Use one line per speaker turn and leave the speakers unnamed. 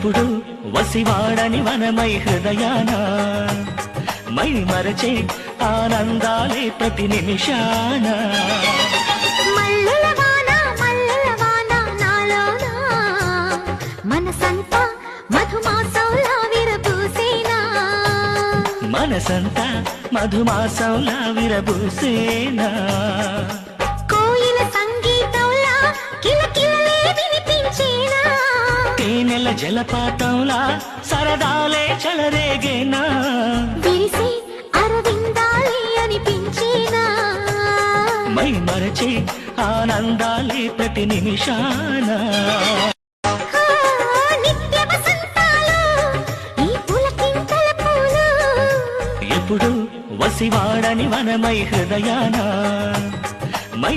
ఎప్పుడు వసివాడని వనమై హృదయాన మై మరచే ఆనందాలే ప్రతి నిమిషాన
మల్లెల వాన నాలోన మనసంతా మధుమాసంలా విరబూసేనా
మనసంతా మధుమాసంలా విరబూసేనా
కోయిల సంగీతంలా కిలకిలలే వినిపించేనా
తేనెల జలపాతంలా సరదాలే చెలరేగేనా
విరిసే అరవిందాలే అనిపించేనా
మై మరచే ఆనందాలే ప్రతి నిమిషాన
నిత్య వసంతాలు ఈ పులకింతల పూలు
ఎప్పుడు వసివాడని వనమై హృదయాన మై